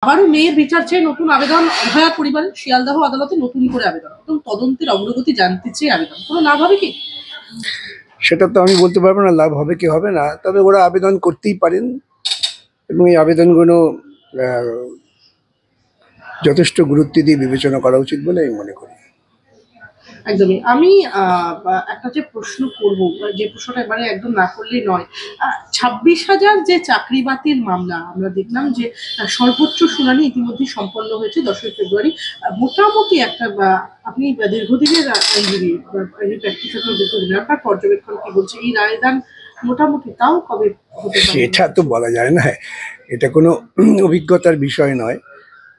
আবারও মেয়ের বিচার চেয়ে নতুন আবেদন অভয়ার পরিবারের শিয়ালদহ আদালতে নতুন করে আবেদন এবং তদন্তের অগ্রগতি জানতে চেয়ে আবেদন। কোনো লাভ হবে কি? সেটা তো আমি বলতে পারবো না লাভ হবে কি হবে না, তবে ওরা আবেদন করতেই পারেন এবং এই আবেদনগুলো যথেষ্ট গুরুত্ব দিয়ে বিবেচনা করা উচিত বলে আমি মনে করি। একদমই। আমি একটা যে প্রশ্ন করবো, যে প্রশ্নটা এবারে একদম না করলেই নয়। 26,000 যে চাকরি বাতিল মামলা আমরা দেখলাম যে সর্বোচ্চ শুনানি ইতিমধ্যে সম্পন্ন হয়েছে 10ই ফেব্রুয়ারি। মোটামুটি একটা আপনি দীর্ঘদিনের আইনজীবী প্র্যাকটিসার দীর্ঘদিনের, আপনার পর্যবেক্ষণ কি বলছে এই রায়দান মোটামুটি তাও কবে হতে পারে? এটা তো বলা যায় না, এটা কোনো অভিজ্ঞতার বিষয় নয়।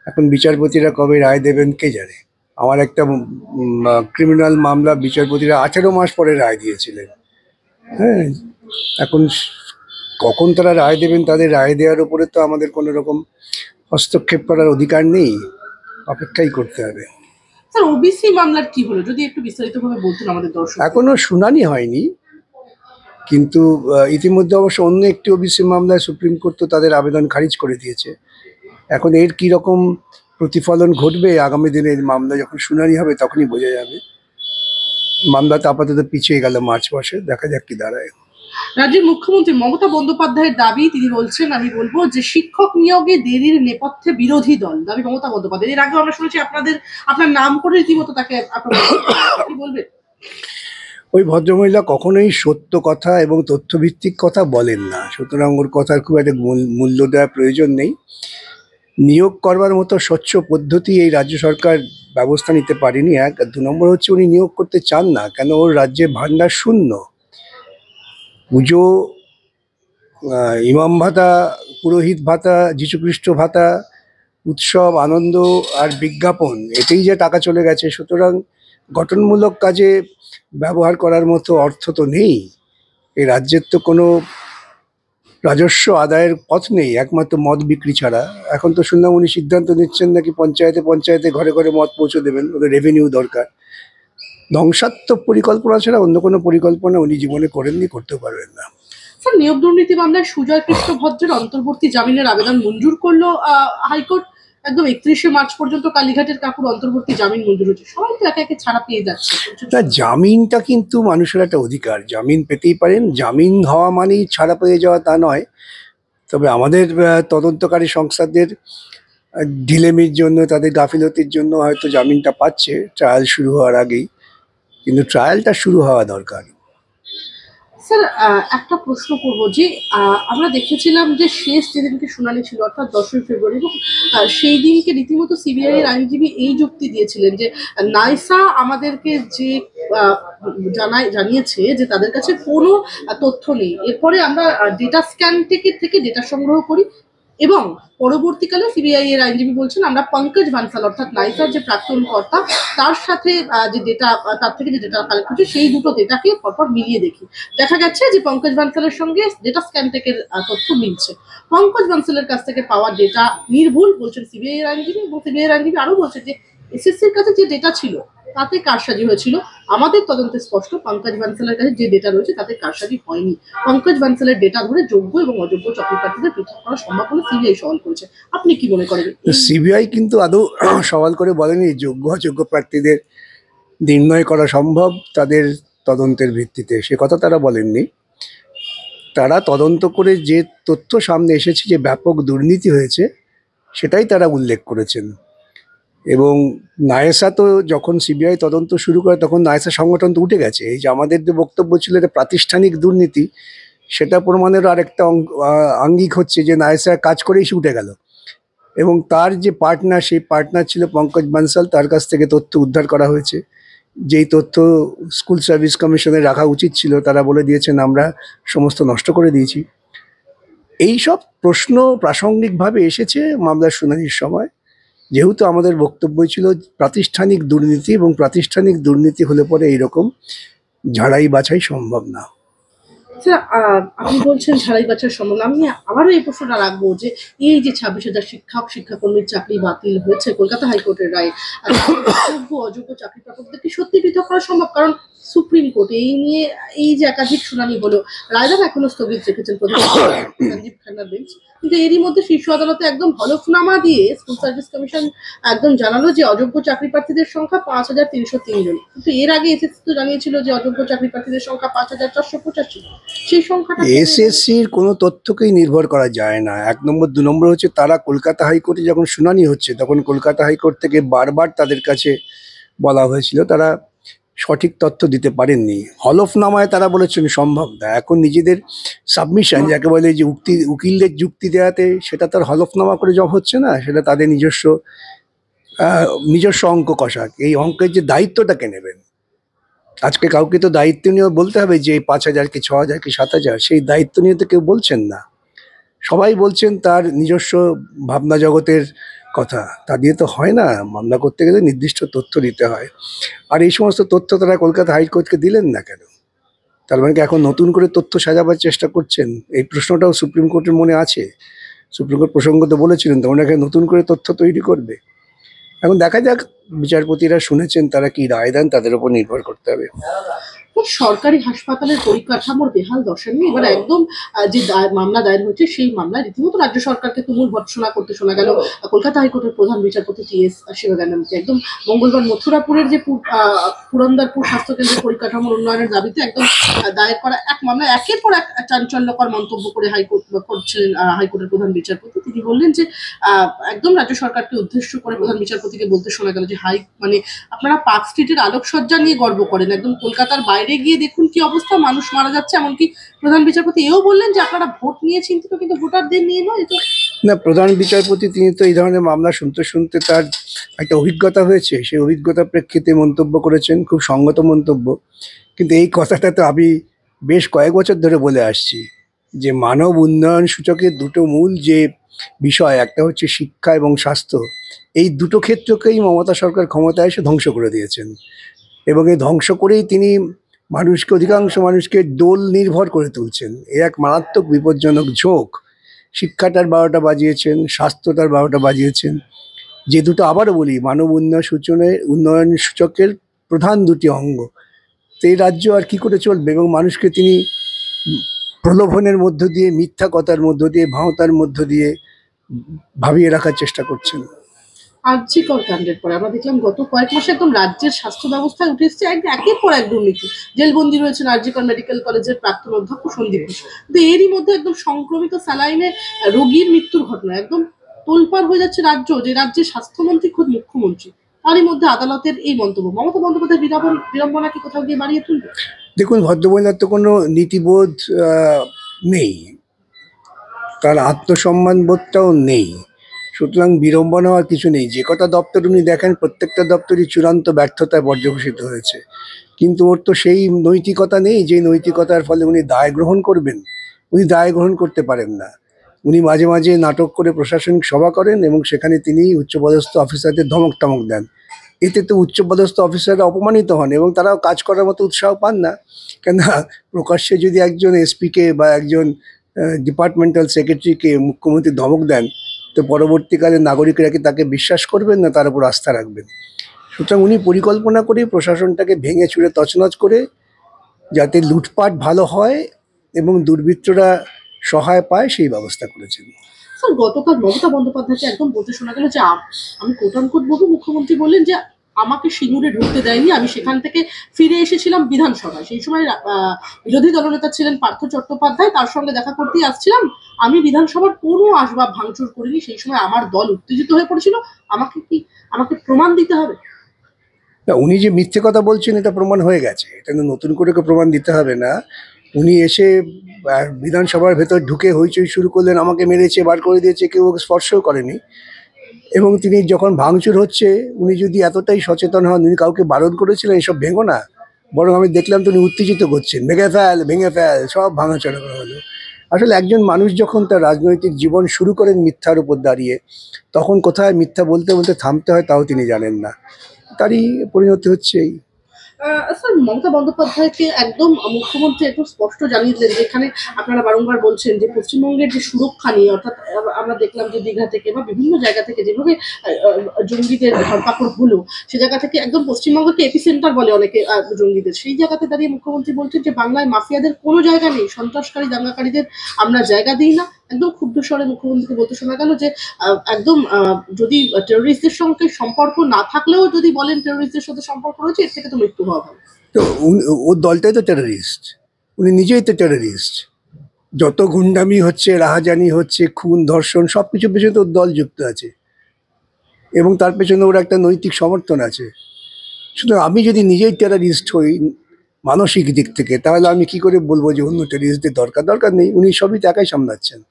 এখন বিচারপতিরা কবে রায় দেবেন কে জানে। আমার একটা ক্রিমিনাল মামলা বিচারপতিরা 18 মাস পরে রায় দিয়েছিলেন। হ্যাঁ, এখন কখন তারা রায় দেবেন, তাদের রায় দেওয়ার উপরে তো আমাদের কোনো রকম হস্তক্ষেপ করার অধিকার নেই, অপেক্ষাই করতে হবে। স্যার, ওবিসি মামলার কি হলো যদি একটু বিস্তারিতভাবে বলতেন আমাদের দর্শক। এখনো শুনানি হয়নি, কিন্তু ইতিমধ্যে অবশ্য অন্য একটি ওবিসি মামলায় সুপ্রিম কোর্ট তো তাদের আবেদন খারিজ করে দিয়েছে। এখন এর কি রকম প্রতিফলন ঘটবে আগামী দিনে, মামলা যখন শুনানি হবে তখনই বোঝা যাবে। মামলাটা আপাতত পিছিয়ে গেল মার্চ মাসে, দেখা যাক কি দাঁড়ায়। রাজ্যের মুখ্যমন্ত্রী মমতা বন্দ্যোপাধ্যায়ের দাবি, তিনি বলছেন, আমি বলবো যে শিক্ষক নিয়োগে দেরির নেপথ্যে বিরোধী দল। দাবি মমতা বন্দ্যোপাধ্যায়। এর আগে আমরা শুনেছি আপনার নাম করে রীতিমতো তাকে কি বলবেন? ওই ভদ্রমহিলা কখনোই সত্য কথা এবং তথ্যভিত্তিক কথা বলেন না, সুতরাং ওর কথার খুব একটা মূল্য দেওয়ার প্রয়োজন নেই। নিয়োগ করবার মতো স্বচ্ছ পদ্ধতি এই রাজ্য সরকার ব্যবস্থা নিতে পারেনি, এক। আর 2 নম্বর হচ্ছে উনি নিয়োগ করতে চান না, কেন ওর রাজ্যে ভান্ডার শূন্য। পুজো, ইমাম ভাতা, পুরোহিত ভাতা, যীশুখ্রিস্ট ভাতা, উৎসব, আনন্দ আর বিজ্ঞাপন, এতেই যে টাকা চলে গেছে। সুতরাং গঠনমূলক কাজে ব্যবহার করার মতো অর্থ তো নেই। এই রাজ্যের তো কোনো রাজস্ব আদায়ের পথ নেই, একমাত্র মদ বিক্রি ছাড়া। এখন তো শুনলাম উনি সিদ্ধান্ত নিচ্ছেন নাকি পঞ্চায়েতে পঞ্চায়েতে ঘরে ঘরে মদ পৌঁছে দেবেন, ওদের রেভিনিউ দরকার। ধ্বংসাত্মক পরিকল্পনা ছাড়া অন্য কোনো পরিকল্পনা উনি জীবনে করেননি, করতেও পারবেন না। স্যার, নিয়োগ দুর্নীতি মামলায় সুজয় কৃষ্ণ ভদ্রের অন্তর্বর্তী জামিনের আবেদন মঞ্জুর করলো হাইকোর্ট। একদম 31শে মার্চ পর্যন্ত কালীঘাটের কাকুর অন্তর্বর্তী জামিন মঞ্জুর হচ্ছে। সবাই তো একে একে ছাড়া পেয়ে যাচ্ছে। না, জামিনটা কিন্তু মানুষের একটা অধিকার, জামিন পেতেই পারেন। জামিন হওয়া মানেই ছাড়া পেয়ে যাওয়া তা নয়। তবে আমাদের তদন্তকারী সংস্থাদের ঢিলেমির জন্য, তাদের গাফিলতির জন্য হয়তো জামিনটা পাচ্ছে ট্রায়াল শুরু হওয়ার আগেই, কিন্তু ট্রায়ালটা শুরু হওয়া দরকার। স্যার, একটা প্রশ্ন করবো যে আমরা দেখেছিলাম যে শেষ যেদিনকে শুনানি ছিল অর্থাৎ 10ই ফেব্রুয়ারি, এবং সেই দিনকে রীতিমতো সিবিআই এর আইনজীবী এই যুক্তি দিয়েছিলেন যে নাইসা আমাদেরকে যে জানিয়েছে যে তাদের কাছে কোনো তথ্য নেই। এরপরে আমরা ডেটা স্ক্যান থেকে ডেটা সংগ্রহ করি এবং পরবর্তীকালে সিবিআই এর আইনজীবী বলছেন আমরা পঙ্কজ বানসাল অর্থাৎ নাইসার যে প্রাক্তন কর্তা তার সাথে যে ডেটা, তার থেকে যে ডেটা কালেক্ট করছে সেই দুটো ডেটাকে পরপর মিলিয়ে দেখি। দেখা যাচ্ছে যে পঙ্কজ বানসালের সঙ্গে ডেটা স্ক্যান থেকে তথ্য মিলছে। পঙ্কজ বানসালের কাছ থেকে পাওয়া ডেটা নির্ভুল বলছেন সিবিআই এর আইনজীবী, এবং সিবিআই এর আইনজীবী আরো বলছেন যে এসএসসির কাছে যে ডেটা ছিল তাতে কারসাজি হয়েছিল। আমাদের তদন্তে স্পষ্ট পঙ্কজ বানসালের কাছে যে ডেটা রয়েছে তাতে কারসাজি হয়নি। পঙ্কজ বানসালের ডেটা ধরে যোগ্য এবং অযোগ্য চাকরি প্রার্থীদের পৃথক করা সম্ভব বলে সিবিআই সওয়াল করেছে। আপনি কি মনে করেন? সিবিআই কিন্তু আদৌ সওয়াল করে বলেনি যোগ্য অযোগ্য প্রার্থীদের নির্ণয় করা সম্ভব তাদের তদন্তের ভিত্তিতে, সে কথা তারা বলেননি। তারা তদন্ত করে যে তথ্য সামনে এসেছে যে ব্যাপক দুর্নীতি হয়েছে সেটাই তারা উল্লেখ করেছেন। এবং নায়েসা তো যখন সিবিআই তদন্ত শুরু করে তখন নায়েসা সংগঠন তো উঠে গেছে। এই যে আমাদের যে বক্তব্য ছিল এটা প্রাতিষ্ঠানিক দুর্নীতি, সেটা প্রমাণেরও আরেকটা আঙ্গিক হচ্ছে যে নায়েসা কাজ করেই সে উঠে গেল। এবং তার যে পার্টনার, সেই পার্টনার ছিল পঙ্কজ বানসাল, তার কাছ থেকে তথ্য উদ্ধার করা হয়েছে। যেই তথ্য স্কুল সার্ভিস কমিশনের রাখা উচিত ছিল তারা বলে দিয়েছেন আমরা সমস্ত নষ্ট করে দিয়েছি। এই সব প্রশ্ন প্রাসঙ্গিকভাবে এসেছে মামলার শুনানির সময়, যেহেতু আমাদের বক্তব্য ছিল প্রাতিষ্ঠানিক দুর্নীতি, এবং প্রাতিষ্ঠানিক দুর্নীতি হলে পরে এইরকম ঝাড়াই বাছাই সম্ভব না। স্যার, আপনি বলছেন ঝাড়াই বাছাই সম্ভব না। আমি আবারও এই প্রশ্নটা রাখবো যে এই যে 26,000 শিক্ষাকর্মীর চাকরি বাতিল হয়েছে কলকাতা হাইকোর্টের রায়ে, যোগ্য অযোগ্য চাকরি প্রাপকদের কি সত্যি পৃথক করা সম্ভব? কারণ সুপ্রিম কোর্ট এই নিয়ে এই যে একাধিক শুনানি হলো, রায়দান এখনো স্থগিত রেখেছেন প্রধান সঞ্জীব খান্নার বেঞ্চ, কিন্তু এরই মধ্যে শীর্ষ আদালতে একদম হলফনামা দিয়ে স্কুল সার্ভিস কমিশন একদম জানালো যে অযোগ্য চাকরি প্রার্থীদের সংখ্যা 5,303 জন। কিন্তু এর আগে এসএসসি তো জানিয়েছিল যে অযোগ্য চাকরি প্রার্থীদের সংখ্যা 5,485। সেই সংখ্যাটা এসএসসির কোনো তথ্যকেই নির্ভর করা যায় না। 1 নম্বর 2 নম্বর হচ্ছে তারা কলকাতা হাইকোর্টে যখন শুনানি হচ্ছে তখন কলকাতা হাইকোর্ট থেকে বারবার তাদের কাছে বলা হয়েছিল, তারা সঠিক তথ্য দিতে পারেননি। হলফনামায় তারা বলেছেন সম্ভব না। এখন নিজেদের সাবমিশন যাকে বলে যে উকিলদের যুক্তি দেওয়াতে, সেটা তার হলফনামা করে জব হচ্ছে না, সেটা তাদের নিজস্ব অঙ্ক কষা। এই অঙ্কের যে দায়িত্বটা কে নেবেন? আজকে কাউকে তো দায়িত্ব নিয়ে বলতে হবে যে 5,000 কি 6,000 কি 7,000, সেই দায়িত্ব নিয়ে তো কেউ বলছেন না। সবাই বলছেন তার নিজস্ব ভাবনা জগতের কথা। তা দিয়ে তো হয় না, মামলা করতে গেলে নির্দিষ্ট তথ্য দিতে হয়। আর এই সমস্ত তথ্য তারা কলকাতা হাইকোর্টকে দিলেন না কেন? তার মানে কি এখন নতুন করে তথ্য সাজাবার চেষ্টা করছেন? এই প্রশ্নটাও সুপ্রিম কোর্টের মনে আছে। সুপ্রিম কোর্ট প্রসঙ্গত বলেছিলেন তো ওনাকে নতুন করে তথ্য তৈরি করবে। এখন দেখা যাক, বিচারপতিরা শুনেছেন, তারা কি রায় দেন তাদের উপর নির্ভর করতে হবে। সরকারি হাসপাতালের পরিকাঠামোর বেহাল দশা নিয়ে এবার একদম যে মামলা দায়ের হয়েছে, সেই মামলায় রীতিমতো রাজ্য সরকারকে তুমুল ভর্ৎসনা করতে শোনা গেল কলকাতা হাইকোর্টের প্রধান বিচারপতি টি.এস. শিবগানমকে। একদম মঙ্গলবার মথুরাপুরের যে পুরন্দরপুর স্বাস্থ্যকেন্দ্রের পরিকাঠামোর উন্নয়নের দাবিতে একদম দায়ের করা এক মামলায় একের পর এক চাঞ্চল্যকর মন্তব্য করে করছিলেন হাইকোর্টের প্রধান বিচারপতি। তিনি বললেন যে একদম রাজ্য সরকারকে উদ্দেশ্য করে প্রধান বিচারপতিকে বলতে শোনা গেল যে মানে আপনারা পার্ক স্ট্রিটের আলোকসজ্জা নিয়ে গর্ব করেন, একদম কলকাতার বাইরে গিয়ে দেখুন কি অবস্থা, মানুষ মারা যাচ্ছে। এমনকি প্রধান বিচারপতি এও বললেন যে আপনারা ভোট নিয়ে চিন্তিত, কিন্তু ভোটারদের নিয়ে নয়। তো না, প্রধান বিচারপতি তিনি তো এই ধরনের মামলা শুনতে শুনতে তার একটা অভিজ্ঞতা হয়েছে, সেই অভিজ্ঞতার প্রেক্ষিতে মন্তব্য করেছেন, খুব সঙ্গত মন্তব্য। কিন্তু এই কথাটা তো আমি বেশ কয়েক বছর ধরে বলে আসছি যে মানব উন্নয়ন সূচকের দুটো মূল যে বিষয়, একটা হচ্ছে শিক্ষা এবং স্বাস্থ্য, এই দুটো ক্ষেত্রকেই মমতা সরকার ক্ষমতায় এসে ধ্বংস করে দিয়েছেন। এবং এই ধ্বংস করেই তিনি অধিকাংশ মানুষকে দোল নির্ভর করে তুলছেন। এ এক মারাত্মক বিপজ্জনক ঝোঁক। শিক্ষাটার 12টা বাজিয়েছেন, স্বাস্থ্যটার 12টা বাজিয়েছেন, যে দুটো আবারও বলি মানব উন্নয়ন সূচকের প্রধান দুটি অঙ্গ। তো এই রাজ্য আর কি করে চলবে? এবং মানুষকে তিনি প্রলোভনের মধ্য দিয়ে, মিথ্যা কথার মধ্য দিয়ে, ভাঁওতার মধ্য দিয়ে ভাবিয়ে রাখার চেষ্টা করছেন। আর্জিকর কাণ্ডের পরে আমরা দেখলাম গত কয়েক মাসে একদম রাজ্যের স্বাস্থ্য ব্যবস্থায় উঠে এসেছে একের পর এক দুর্নীতি। জেলবন্দি রয়েছেন আর্জিকর মেডিকেল কলেজের প্রাক্তন অধ্যক্ষ সন্দীপ ঘোষ। কিন্তু এরই মধ্যে একদম সংক্রমিত স্যালাইনে রোগীর মৃত্যুর ঘটনা একদম তোলপাড় হয়ে যাচ্ছে রাজ্য, যে রাজ্যের স্বাস্থ্যমন্ত্রী খোদ মুখ্যমন্ত্রী। তারই মধ্যে আদালতের এই মন্তব্য মমতা বন্দ্যোপাধ্যায়ের বিড়ম্বনা কি কোথাও গিয়ে বাড়িয়ে তুলবে? দেখুন, ভদ্রমহিলার তো কোনো নীতিবোধ নেই, তার আত্মসম্মান বোধটাও নেই, সুতরাং বিড়ম্বনা হওয়ার কিছু নেই। যে কটা দপ্তর উনি দেখেন প্রত্যেকটা দপ্তরই চূড়ান্ত ব্যর্থতায় পর্যবেসিত হয়েছে, কিন্তু ওর তো সেই নৈতিকতা নেই যে নৈতিকতার ফলে উনি দায় গ্রহণ করবেন। উনি দায় গ্রহণ করতে পারেন না। উনি মাঝে মাঝে নাটক করে প্রশাসনিক সভা করেন এবং সেখানে তিনি উচ্চপদস্থ অফিসারদের ধমক টমক দেন। এতে তো উচ্চপদস্থ অফিসাররা অপমানিত হন এবং তারাও কাজ করার মতো উৎসাহ পান না। কেন প্রকাশ্যে যদি একজন এসপিকে বা একজন ডিপার্টমেন্টাল সেক্রেটারিকে মুখ্যমন্ত্রী ধমক দেন, তো পরবর্তীকালে নাগরিকরা কি তাকে বিশ্বাস করবেন না তার উপর আস্থা রাখবেন? সুতরাং উনি পরিকল্পনা করে প্রশাসনটাকে ভেঙে চুরে তছনছ করে যাতে লুটপাট ভালো হয় এবং দুর্বৃত্তরা সহায় পায় সেই ব্যবস্থা করেছেন। স্যার, গতকাল মমতা বন্দ্যোপাধ্যায়কে একদম বলতে শোনা গেল যে আমি কোট আনকোট বলবো, মুখ্যমন্ত্রী বললেন যে আমাকে সিঙ্গুরে ঢুকতে দেয়নি, আমি সেখান থেকে ফিরে এসেছিলাম বিধানসভায়। সেই সময় বিরোধী দলনেতা ছিলেন পার্থ চট্টোপাধ্যায়, তার সঙ্গে দেখা করতেই আসছিলাম। আমি বিধানসভার কোনো আসবাব ভাঙচুর করিনি, সেই সময় আমার দল উত্তেজিত হয়ে পড়েছিল। আমাকে প্রমাণ দিতে হবে? না, উনি যে মিথ্যে কথা বলছেন এটা প্রমাণ হয়ে গেছে, এটা নতুন করে প্রমাণ দিতে হবে না। উনি এসে বিধানসভার ভেতর ঢুকে হইচই শুরু করলেন, আমাকে মেরেছে, বার করে দিয়েছে, কেউ ওকে স্পর্শও করেনি। এবং তিনি যখন ভাঙচুর হচ্ছে, উনি যদি এতটাই সচেতন হন, উনি কাউকে বারণ করেছিলেন এসব ভেঙো না, বরং আমি দেখলাম তো উনি উত্তেজিত করছেন, ভেঙে ফেল, সব ভাঙাচোরা করা হলো। আসলে একজন মানুষ যখন তার রাজনৈতিক জীবন শুরু করেন মিথ্যার উপর দাঁড়িয়ে, তখন কোথায় মিথ্যা বলতে বলতে থামতে হয় তাও তিনি জানেন না, তারই পরিণতি হচ্ছে এই। স্যার মমতা বন্দ্যোপাধ্যায়কে একদম মুখ্যমন্ত্রী একদম স্পষ্ট জানিয়ে দিলেন, যেখানে আপনারা বারংবার বলছেন যে পশ্চিমবঙ্গের যে সুরক্ষা নিয়ে, অর্থাৎ আমরা দেখলাম যে দীঘা থেকে বা বিভিন্ন জায়গা থেকে যেভাবে জঙ্গিদের ধরপাকড় হলো, সে জায়গা থেকে একদম পশ্চিমবঙ্গকে এপিসেন্টার বলে অনেকে জঙ্গিদের, সেই জায়গাতে দাঁড়িয়ে মুখ্যমন্ত্রী বলছেন যে বাংলায় মাফিয়াদের কোনো জায়গা নেই, সন্ত্রাসকারী দাঙ্গাকারীদের আমরা জায়গা দিই না। একদম ক্ষুব্ধ স্বরে মুখ্যমন্ত্রীকে বলতে শোনা গেল যে একদম যদি টেরোরিস্টদের সঙ্গে সম্পর্ক না থাকলেও যদি বলেন টেরোরিস্টদের সাথে সম্পর্ক রয়েছে, এর থেকে তো মৃত্যু হওয়া ভালো। তো ওর দলটাই তো টেররিস্ট, উনি নিজেই তো টেররিস্ট। যত গুন্ডামি হচ্ছে, রাহাজানি হচ্ছে, খুন ধর্ষণ সব কিছুর পেছনে তো ওর দল যুক্ত আছে এবং তার পেছনে ওর একটা নৈতিক সমর্থন আছে। সুতরাং আমি যদি নিজেই টেররিস্ট হই মানসিক দিক থেকে, তাহলে আমি কি করে বলবো যে অন্য টেররিস্টদের দরকার নেই? উনি সবই তো একাই সামলাচ্ছেন।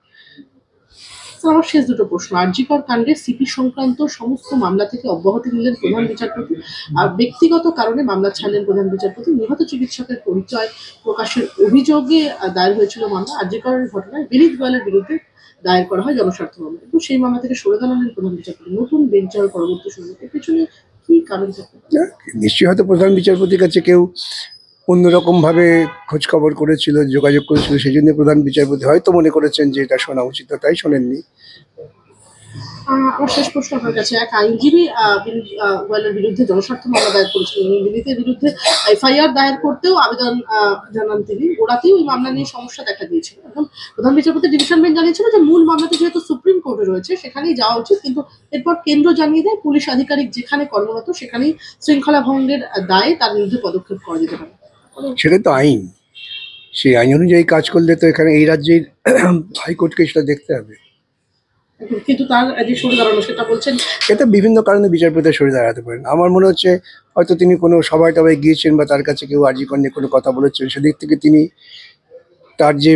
স্যার, আমার শেষ দুটো প্রশ্ন। আরজিকর কাণ্ডে সিপি সংক্রান্ত সমস্ত মামলা থেকে অব্যাহতি নিলেন প্রধান বিচারপতি, আর ব্যক্তিগত কারণে মামলা ছাড়লেন প্রধান বিচারপতি। নিহত চিকিৎসকের পরিচয় প্রকাশের অভিযোগে দায়ের হয়েছিল মামলা। আরজিকরের ঘটনায় বিনীত গোয়েলের বিরুদ্ধে দায়ের করা হয় জনস্বার্থ মামলা, কিন্তু সেই মামলা থেকে সরে দাঁড়ালেন প্রধান বিচারপতি। নতুন বেঞ্চ হওয়ার পরবর্তী শুনানি, এর পেছনে কি কারণ থাকতে পারে? নিশ্চয়ই হয়তো প্রধান বিচারপতির কাছে কেউ অন্যরকমভাবে খোঁজ খবর করেছিল, যোগাযোগ করেছিল, সেই জন্য প্রধান বিচারপতি হয়তো মনে করেছেন যে এটা শোনা উচিত, তাই শোনেননি। আমার শেষ প্রশ্ন আপনার কাছে। এক আইনজীবী বিনীত গোয়েলের বিরুদ্ধে জনস্বার্থ মামলা দায়ের করেছিলেন এবং বিনীতের বিরুদ্ধে এফআইআর দায়ের করতেও আবেদন জানান তিনি। ওরাতেই ওই মামলা নিয়ে সমস্যা দেখা দিয়েছিল এবং প্রধান বিচারপতি ডিভিশন বেঞ্চ জানিয়েছিল যে মূল মামলাতে যেহেতু সুপ্রিম কোর্টে রয়েছে সেখানেই যাওয়া উচিত, কিন্তু এরপর কেন্দ্র জানিয়ে দেয় পুলিশ আধিকারিক যেখানে কর্মরত সেখানেই শৃঙ্খলা ভঙ্গের দায়ে তার বিরুদ্ধে পদক্ষেপ করা যেতে পারে। সেটা তো আইন, সেই আইন অনুযায়ী কাজ করলে তো এখানে এই রাজ্যের হাইকোর্টকে সেটা দেখতে হবে। কিন্তু তার যে সরে দাঁড়ানো সেটা বলছেন এটা বিভিন্ন কারণে বিচারপতি সরে দাঁড়াতে পারেন। আমার মনে হচ্ছে হয়তো তিনি কোনো সভায় টবায় গিয়েছেন বা তার কাছে কেউ আর্জি নিয়ে কোনো কথা বলেছেন, সেদিক থেকে তিনি তার যে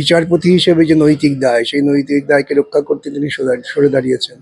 বিচারপতি হিসেবে যে নৈতিক দায়, সেই নৈতিক দায়কে রক্ষা করতে তিনি সরে দাঁড়িয়েছেন।